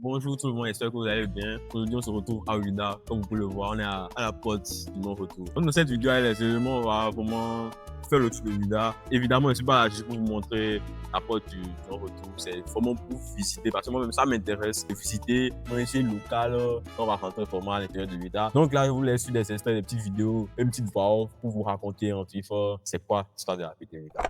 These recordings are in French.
Bonjour tout le monde, j'espère que vous allez bien. Aujourd'hui, on se retrouve à Ouidah. Comme vous pouvez le voir, on est à la porte du non-retour. Donc, dans cette vidéo, on va vraiment faire le tour de Ouidah. Évidemment, je ne suis pas là juste pour vous montrer la porte du non-retour. C'est vraiment pour visiter, parce que moi-même, ça m'intéresse de visiter, manger local. On va rentrer vraiment à l'intérieur de Ouidah. Donc là, je vous laisse sur des instants, des petites vidéos, une petite voix off pour vous raconter un petit peu c'est quoi l'histoire de la petite Ouidah.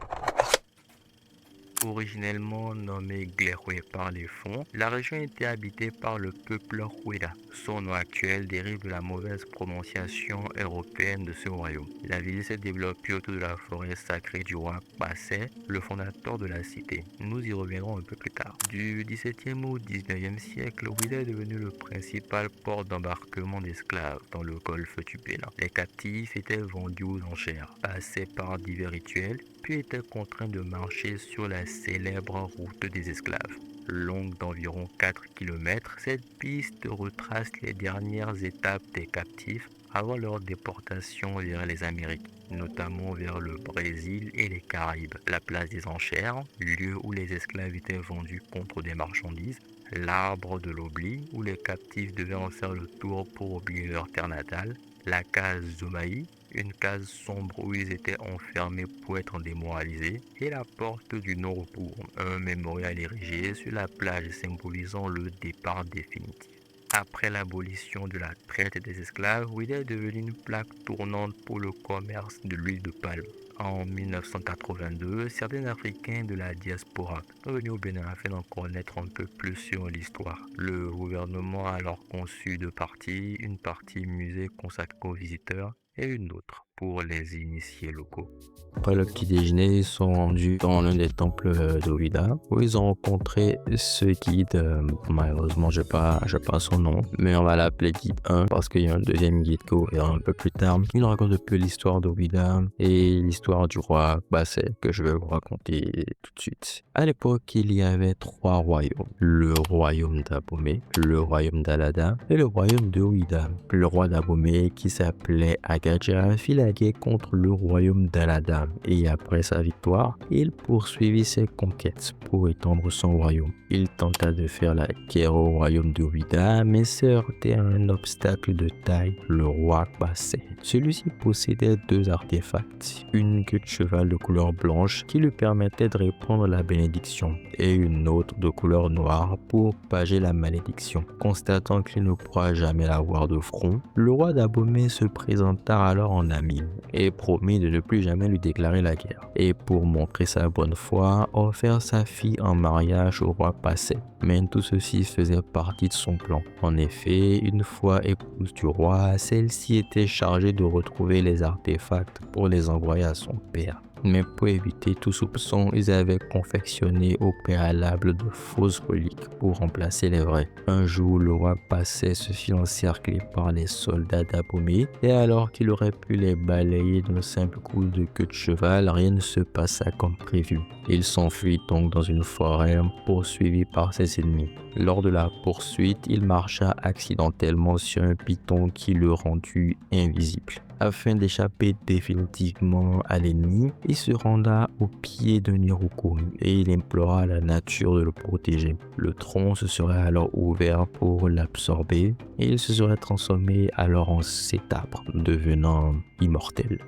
Originellement nommée Glerwe par les fonds, la région était habitée par le peuple Hueda. Son nom actuel dérive de la mauvaise prononciation européenne de ce royaume. La ville s'est développée autour de la forêt sacrée du roi Bassé, le fondateur de la cité. Nous y reviendrons un peu plus tard. Du XVIIe au XIXe siècle, Hueda est devenu le principal port d'embarquement d'esclaves dans le golfe du Bénin. Les captifs étaient vendus aux enchères, passaient par divers rituels, puis étaient contraints de marcher sur la célèbre route des esclaves. Longue d'environ 4 km, cette piste retrace les dernières étapes des captifs avant leur déportation vers les Amériques, notamment vers le Brésil et les Caraïbes. La place des enchères, lieu où les esclaves étaient vendus contre des marchandises, l'arbre de l'oubli, où les captifs devaient en faire le tour pour oublier leur terre natale, la case Zomaï, une case sombre où ils étaient enfermés pour être démoralisés, et la porte du non-retour, un mémorial érigé sur la plage symbolisant le départ définitif. Après l'abolition de la traite des esclaves, il est devenu une plaque tournante pour le commerce de l'huile de palme. En 1982, certains Africains de la diaspora sont venus au Bénin afin d'en connaître un peu plus sur l'histoire. Le gouvernement a alors conçu deux parties, une partie musée consacrée aux visiteurs et une autre pour les initiés locaux. Après le petit déjeuner, ils sont rendus dans l'un des temples d'Ovida où ils ont rencontré ce guide. Malheureusement, je n'ai pas son nom, mais on va l'appeler guide 1 parce qu'il y a un deuxième guide qui verra un peu plus tard. Il raconte un peu l'histoire d'Ovida et l'histoire du roi Bassé que je vais vous raconter tout de suite. À l'époque, il y avait trois royaumes. Le royaume d'Abomey, le royaume d'Alada et le royaume de Ouida. Le roi d'Abomey, qui s'appelait Agadja, fit la guerre contre le royaume d'Alada et après sa victoire, il poursuivit ses conquêtes pour étendre son royaume. Il tenta de faire la guerre au royaume de Ouida, mais s'est heurté à un obstacle de taille, le roi Bassé. Celui-ci possédait deux artefacts, une queue de cheval de couleur blanche qui lui permettait de répandre la bénédiction et une autre de couleur noire pour pager la malédiction. Constatant qu'il ne pourra jamais la voir de front, le roi d'Abomey se présenta alors en ami et promit de ne plus jamais lui déclarer la guerre. Et pour montrer sa bonne foi, offert sa fille en mariage au roi Bassé. Mais tout ceci faisait partie de son plan. En effet, une fois épouse du roi, celle-ci était chargée de retrouver les artefacts pour les envoyer à son père. Mais pour éviter tout soupçon, ils avaient confectionné au préalable de fausses reliques pour remplacer les vraies. Un jour, le roi Bassé se fit encercler par les soldats d'Abomey et alors qu'il aurait pu les balayer d'un simple coup de queue de cheval, rien ne se passa comme prévu. Il s'enfuit donc dans une forêt poursuivi par ses ennemis. Lors de la poursuite, il marcha accidentellement sur un python qui le rendit invisible. Afin d'échapper définitivement à l'ennemi, il se renda au pied d'un Iroko et il implora à la nature de le protéger. Le tronc se serait alors ouvert pour l'absorber et il se serait transformé alors en cet arbre, devenant immortel.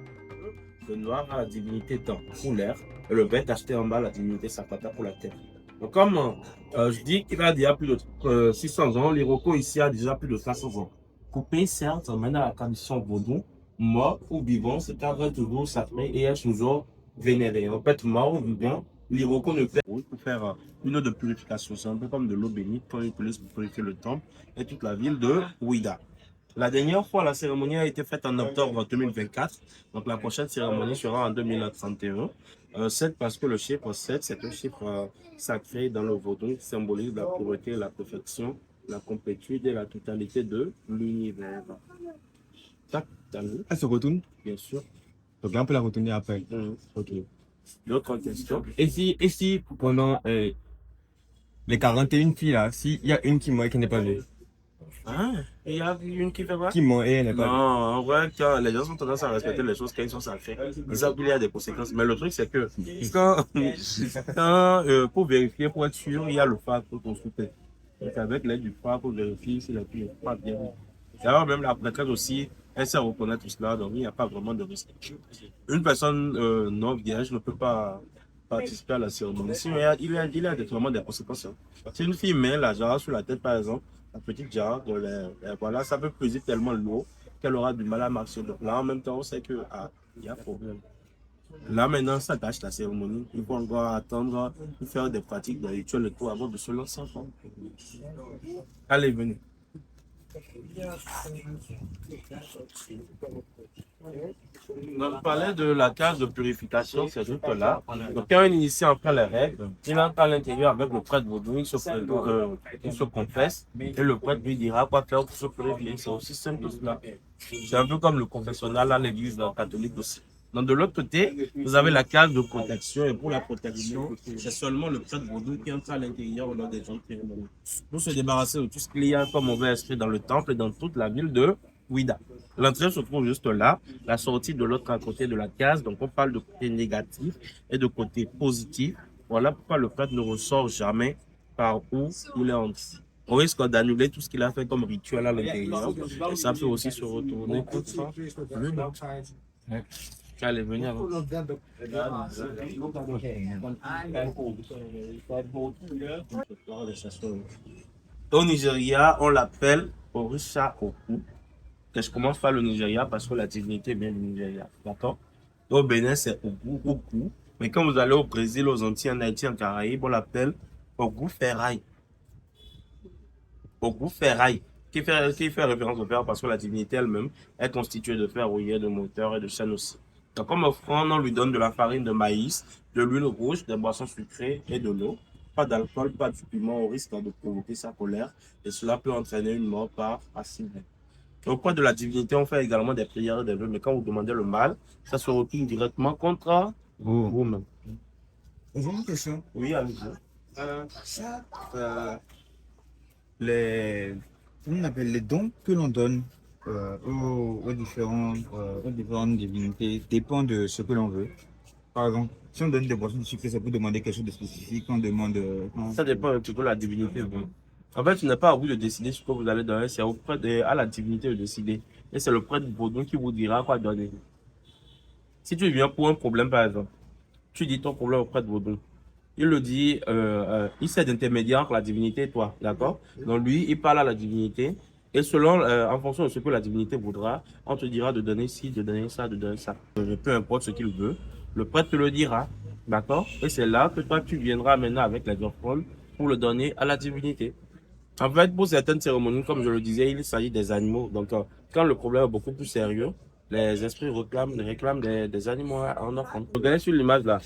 Le noir a la divinité temps pour l'air et le vert acheté en bas la divinité Sapata pour la terre. Donc comme je dis qu'il a déjà plus de 600 ans, l'Iroko ici a déjà plus de 500 ans. Coupé certes, mais dans la condition vaudou, mort ou vivant, cet arbre est toujours sacré et est toujours vénéré. En fait, mort ou vivant, l'Iroko ne fait pour faire une eau de purification. C'est un peu comme de l'eau bénite qu'on utilise pour purifier le temple et toute la ville de Ouida. La dernière fois, la cérémonie a été faite en octobre 2024. Donc la prochaine cérémonie sera en 2031. 7 parce que le chiffre 7, c'est un chiffre sacré dans le vaudou qui symbolise la pureté, la perfection, la complétude et la totalité de l'univers. Tac, t'as vu? Elle se retourne? Bien sûr. Donc là, on peut la retourner après. Ok. D'autres questions? Et si pendant les 41 filles là, s'il y a une qui ment et qui n'est pas venue, Ah, il y a une qui fait quoi? qui ment et elle n'est Non, pas venue. en vrai, quand les gens ont tendance à respecter les choses quand ils sont sacrées, ils savent qu'il y a des conséquences. Mais le truc, c'est que quand pour vérifier, pour être sûr, il y a le phare pour consulter. C'est avec l'aide du frère pour vérifier si la fille n'est pas bien. D'ailleurs, même la prêtresse aussi, elle sait reconnaître tout cela, donc il n'y a pas vraiment de risque. Une personne non vierge ne peut pas participer à la cérémonie. Sinon, il y a vraiment des conséquences. Si une fille met la jarre sur la tête, par exemple, la petite jarre, voilà, ça peut peser tellement lourd qu'elle aura du mal à marcher. Donc là, en même temps, on sait que il y a problème. Là, maintenant, ça gâche la cérémonie. Il faut encore attendre, faire des pratiques, des rituels et tout avant de se lancer. Allez, venez. On parlait de la case de purification, c'est juste là. Donc, quand un initié entend les règles, il entre à l'intérieur avec le prêtre vaudou, il se confesse et le prêtre lui dira quoi faire pour se purifier. C'est aussi simple que cela. C'est un peu comme le confessionnal à l'église catholique aussi. Donc, de l'autre côté, vous avez la case de protection. Et pour la protection, c'est seulement le prêtre vaudou qui entre à l'intérieur lors des gens de cérémonie. Pour se débarrasser de tout ce qu'il y a comme mauvais esprit dans le temple et dans toute la ville de Ouida. L'entrée se trouve juste là, la sortie de l'autre côté de la case. Donc, on parle de côté négatif et de côté positif. Voilà pourquoi le prêtre ne ressort jamais par où il est entré. On risque d'annuler tout ce qu'il a fait comme rituel à l'intérieur. Et ça peut aussi se retourner contre ça. Allez, venez avant. Au Nigeria, on l'appelle Orisha Oku. Que je commence par le Nigeria parce que la divinité vient du Nigeria. D'accord? Au Bénin, c'est Oku. Mais quand vous allez au Brésil, aux Antilles, en Haïti, en Caraïbes, on l'appelle Ogu Ferraille. Ogu Ferraille. Qui fait référence au fer parce que la divinité elle-même est constituée de fer rouillé, de moteur et de chêne aussi. Donc, comme offrande, on lui donne de la farine de maïs, de l'huile rouge, des boissons sucrées et de l'eau. Pas d'alcool, pas de piment, au risque de provoquer sa colère. Et cela peut entraîner une mort par accident. Auprès de la divinité, on fait également des prières et des vœux, mais quand vous demandez le mal, ça se retourne directement contre vous-même. J'ai une question. Oui, allez-y. On appelle les dons que l'on donne aux différentes divinités dépend de ce que l'on veut. Par exemple, si on donne des boissons sucrées, c'est pour demander quelque chose de spécifique. On demande. Ça dépend un petit peu de la divinité. En fait, tu n'as pas à vous de décider ce que vous allez donner, c'est à la divinité de décider. Et c'est le prêtre vaudou qui vous dira quoi donner. Si tu viens pour un problème, par exemple, tu dis ton problème au prêtre vaudou. Il le dit, il sert d'intermédiaire entre la divinité et toi, d'accord? Donc lui, il parle à la divinité et selon, en fonction de ce que la divinité voudra, on te dira de donner ci, de donner ça, de donner ça. Peu importe ce qu'il veut, le prêtre te le dira, d'accord? Et c'est là que toi, tu viendras maintenant avec les offrandes pour le donner à la divinité. En fait, pour certaines cérémonies, comme je le disais, il s'agit des animaux. Donc, quand le problème est beaucoup plus sérieux, les esprits réclament des animaux en offrande. Regardez sur l'image là,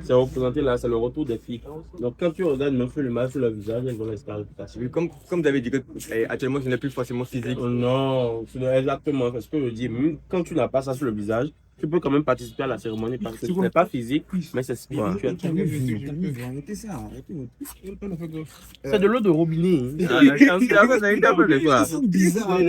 c'est représenté là, c'est le retour des filles. Donc, quand tu regardes même sur l'image, sur le visage, elles vont rester. Oui, comme vous avez dit que actuellement, je n'ai plus forcément physique. Non, c'est exactement ce que je dis. Même quand tu n'as pas ça sur le visage, tu peux quand même participer à la cérémonie parce que ce n'est pas physique, mais c'est spirituel. C'est de l'eau de robinet.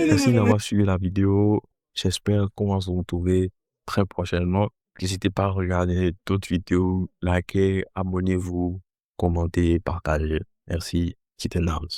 Merci d'avoir suivi la vidéo. J'espère qu'on va se retrouver très prochainement. N'hésitez pas à regarder d'autres vidéos, likez, abonnez-vous, commentez, partagez. Merci. C'était Nams.